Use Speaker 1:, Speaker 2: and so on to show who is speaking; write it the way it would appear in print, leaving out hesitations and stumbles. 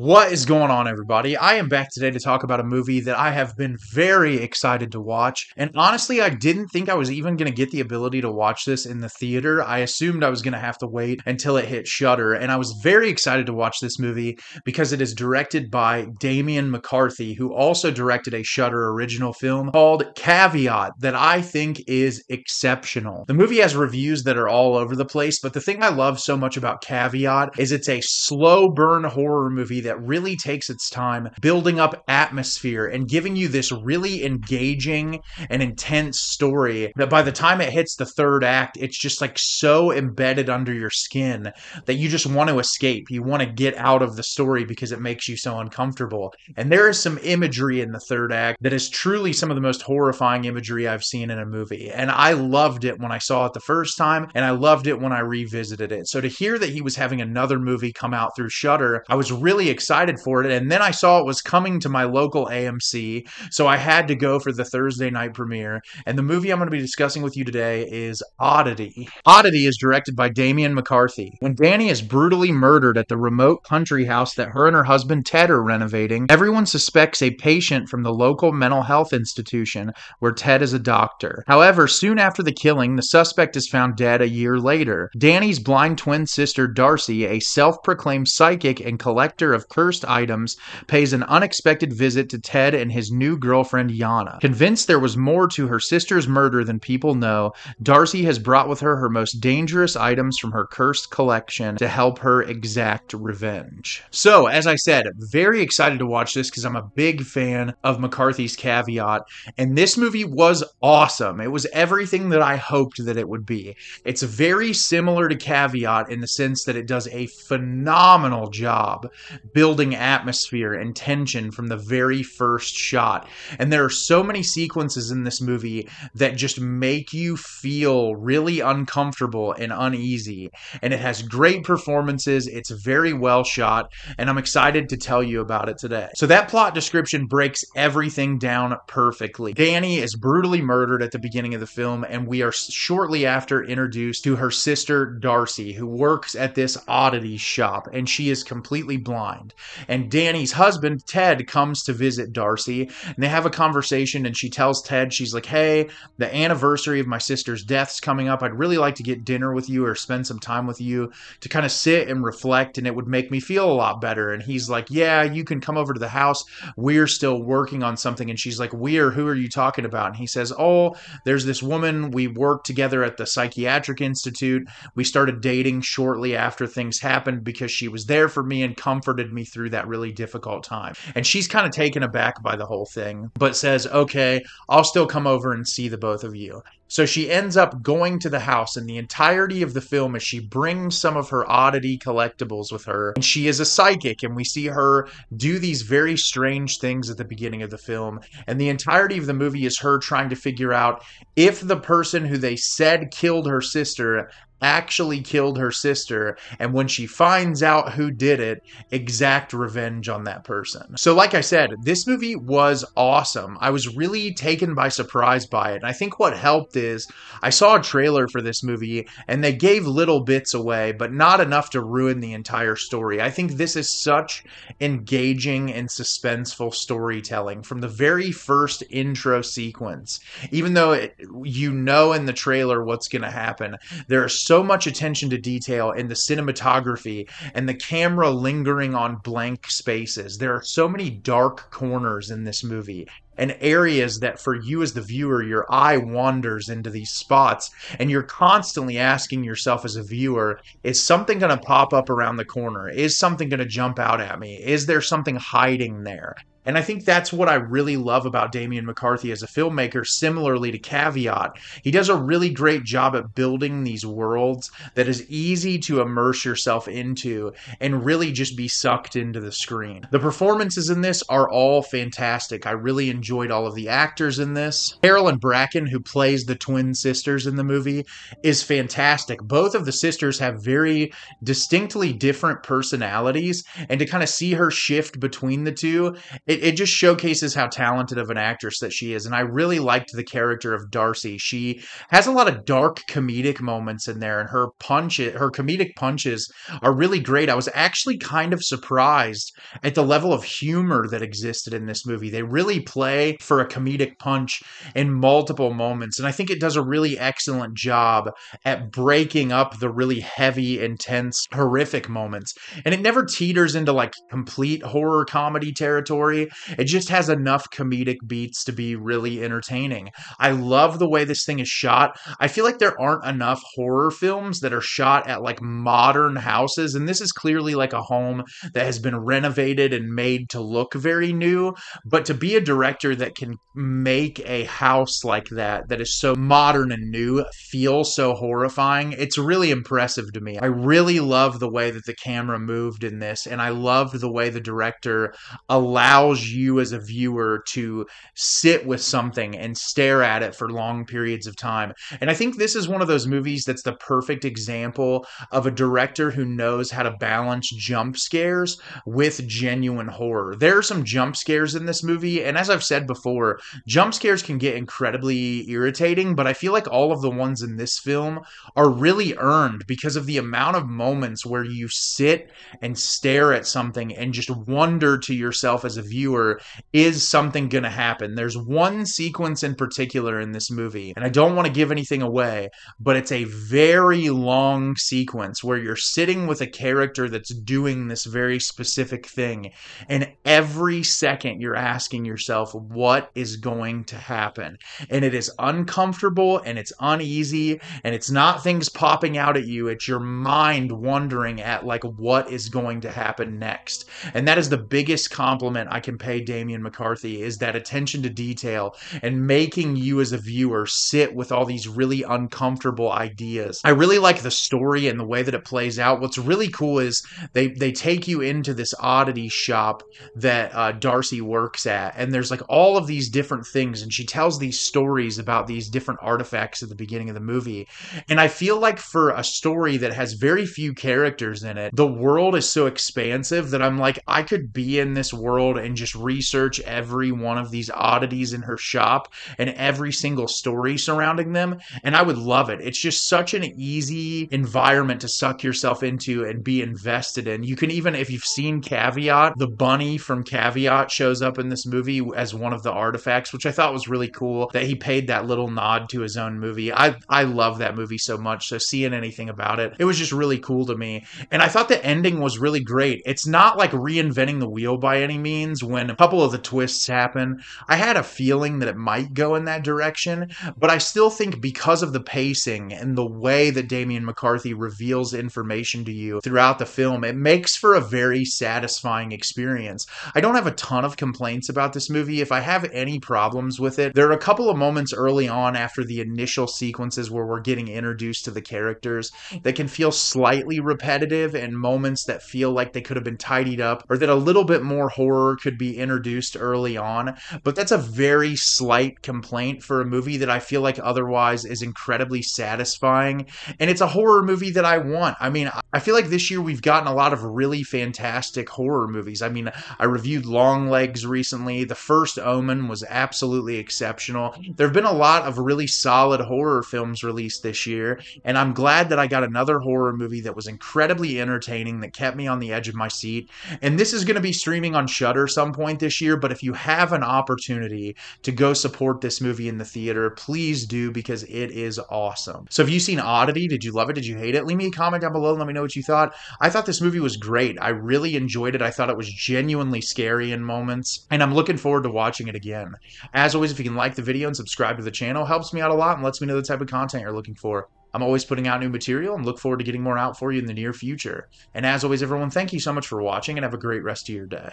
Speaker 1: What is going on, everybody? I am back today to talk about a movie that I have been very excited to watch. And honestly, I didn't think I was even going to get the ability to watch this in the theater. I assumed I was going to have to wait until it hit Shudder. And I was very excited to watch this movie because it is directed by Damian Mc Carthy, who also directed a Shudder original film called Caveat that I think is exceptional. The movie has reviews that are all over the place, but the thing I love so much about Caveat is it's a slow burn horror movie that really takes its time building up atmosphere and giving you this really engaging and intense story that by the time it hits the third act, it's just like so embedded under your skin that you just want to escape. You want to get out of the story because it makes you so uncomfortable. And there is some imagery in the third act that is truly some of the most horrifying imagery I've seen in a movie. And I loved it when I saw it the first time, and I loved it when I revisited it. So to hear that he was having another movie come out through Shudder, I was really excited for it. And then I saw it was coming to my local AMC, so I had to go for the Thursday night premiere. And the movie I'm going to be discussing with you today is Oddity. Oddity is directed by Damian Mc Carthy. When Danny is brutally murdered at the remote country house that her and her husband Ted are renovating, everyone suspects a patient from the local mental health institution where Ted is a doctor. However, soon after the killing, the suspect is found dead a year later. Danny's blind twin sister Darcy, a self-proclaimed psychic and collector of cursed items, pays an unexpected visit to Ted and his new girlfriend Yana. Convinced there was more to her sister's murder than people know, Darcy has brought with her her most dangerous items from her cursed collection to help her exact revenge. So, as I said, very excited to watch this because I'm a big fan of McCarthy's Caveat, and this movie was awesome. It was everything that I hoped that it would be. It's very similar to Caveat in the sense that it does a phenomenal job building atmosphere and tension from the very first shot. And there are so many sequences in this movie that just make you feel really uncomfortable and uneasy. And it has great performances. It's very well shot, and I'm excited to tell you about it today. So that plot description breaks everything down perfectly. Danny is brutally murdered at the beginning of the film, and we are shortly after introduced to her sister Darcy, who works at this Oddity shop, and she is completely blind. And Danny's husband, Ted, comes to visit Darcy, and they have a conversation, and she tells Ted, she's like, hey, the anniversary of my sister's death's coming up. I'd really like to get dinner with you or spend some time with you to kind of sit and reflect, and it would make me feel a lot better. And he's like, yeah, you can come over to the house. We're still working on something. And she's like, who are you talking about? And he says, oh, there's this woman. We worked together at the psychiatric institute. We started dating shortly after things happened because she was there for me and comforted me through that really difficult time. And she's kind of taken aback by the whole thing, but says, okay, I'll still come over and see the both of you. So she ends up going to the house, and the entirety of the film is she brings some of her Oddity collectibles with her, and she is a psychic, and we see her do these very strange things at the beginning of the film, and the entirety of the movie is her trying to figure out if the person who they said killed her sister actually killed her sister, and when she finds out who did it, exact revenge on that person. So like I said, this movie was awesome. I was really taken by surprise by it, and I think what helped is I saw a trailer for this movie, and they gave little bits away, but not enough to ruin the entire story. I think this is such engaging and suspenseful storytelling from the very first intro sequence. Even though you know in the trailer what's going to happen, there are so much attention to detail in the cinematography and the camera lingering on blank spaces. There are so many dark corners in this movie and areas that for you as the viewer, your eye wanders into these spots, and you're constantly asking yourself as a viewer, is something going to pop up around the corner? Is something going to jump out at me? Is there something hiding there? And I think that's what I really love about Damian Mc Carthy as a filmmaker, similarly to Caveat. He does a really great job at building these worlds that is easy to immerse yourself into and really just be sucked into the screen. The performances in this are all fantastic. I really enjoy enjoyed all of the actors in this. Carolyn Bracken, who plays the twin sisters in the movie, is fantastic. Both of the sisters have very distinctly different personalities, and to kind of see her shift between the two, it just showcases how talented of an actress that she is. And I really liked the character of Darcy. She has a lot of dark comedic moments in there, and her comedic punches are really great. I was actually kind of surprised at the level of humor that existed in this movie. They really play for a comedic punch in multiple moments, and I think it does a really excellent job at breaking up the really heavy, intense, horrific moments. And it never teeters into like complete horror comedy territory. It just has enough comedic beats to be really entertaining. I love the way this thing is shot. I feel like there aren't enough horror films that are shot at like modern houses, and this is clearly like a home that has been renovated and made to look very new. But to be a director that can make a house like that is so modern and new, feel so horrifying, it's really impressive to me. I really love the way that the camera moved in this, and I loved the way the director allows you as a viewer to sit with something and stare at it for long periods of time. And I think this is one of those movies that's the perfect example of a director who knows how to balance jump scares with genuine horror. There are some jump scares in this movie, and as I've said before, jump scares can get incredibly irritating, but I feel like all of the ones in this film are really earned because of the amount of moments where you sit and stare at something and just wonder to yourself as a viewer, is something going to happen? There's one sequence in particular in this movie, and I don't want to give anything away, but it's a very long sequence where you're sitting with a character that's doing this very specific thing, and every second you're asking yourself, what is going to happen? And it is uncomfortable, and it's uneasy, and it's not things popping out at you, it's your mind wondering at like what is going to happen next. And that is the biggest compliment I can pay Damian Mc Carthy, is that attention to detail and making you as a viewer sit with all these really uncomfortable ideas. I really like the story and the way that it plays out. What's really cool is they take you into this oddity shop that Darcy works at, and there's like all of these different things, and she tells these stories about these different artifacts at the beginning of the movie. And I feel like for a story that has very few characters in it, the world is so expansive that I'm like, I could be in this world and just research every one of these oddities in her shop and every single story surrounding them, and I would love it. It's just such an easy environment to suck yourself into and be invested in. You can even, if you've seen Caveat, the bunny from Caveat shows up in this movie as one of the artifacts, which I thought was really cool that he paid that little nod to his own movie. I love that movie so much, so seeing anything about it, it was just really cool to me. And I thought the ending was really great. It's not like reinventing the wheel by any means. When a couple of the twists happen, I had a feeling that it might go in that direction, but I still think because of the pacing and the way that Damian Mc Carthy reveals information to you throughout the film, it makes for a very satisfying experience. I don't have a ton of complaints about this movie. If I have any problems with it, there are a couple of moments early on after the initial sequences where we're getting introduced to the characters that can feel slightly repetitive, and moments that feel like they could have been tidied up, or that a little bit more horror could be introduced early on. But that's a very slight complaint for a movie that I feel like otherwise is incredibly satisfying, and it's a horror movie that I want. I mean, I feel like this year we've gotten a lot of really fantastic horror movies. I mean, I reviewed Longlegs recently. The First Omen was absolutely exceptional. There have been a lot of really solid horror films released this year, and I'm glad that I got another horror movie that was incredibly entertaining, that kept me on the edge of my seat. And this is going to be streaming on Shudder some point this year, but if you have an opportunity to go support this movie in the theater, please do, because it is awesome. So have you seen Oddity? Did you love it? Did you hate it? Leave me a comment down below and let me know what you thought. I thought this movie was great. I really enjoyed it. I thought it was genuinely scary in moments, and I'm looking forward to watching it again. As always, if you can like the video and subscribe to the channel, helps me out a lot and lets me know the type of content you're looking for. I'm always putting out new material and look forward to getting more out for you in the near future. And as always, everyone, thank you so much for watching, and have a great rest of your day.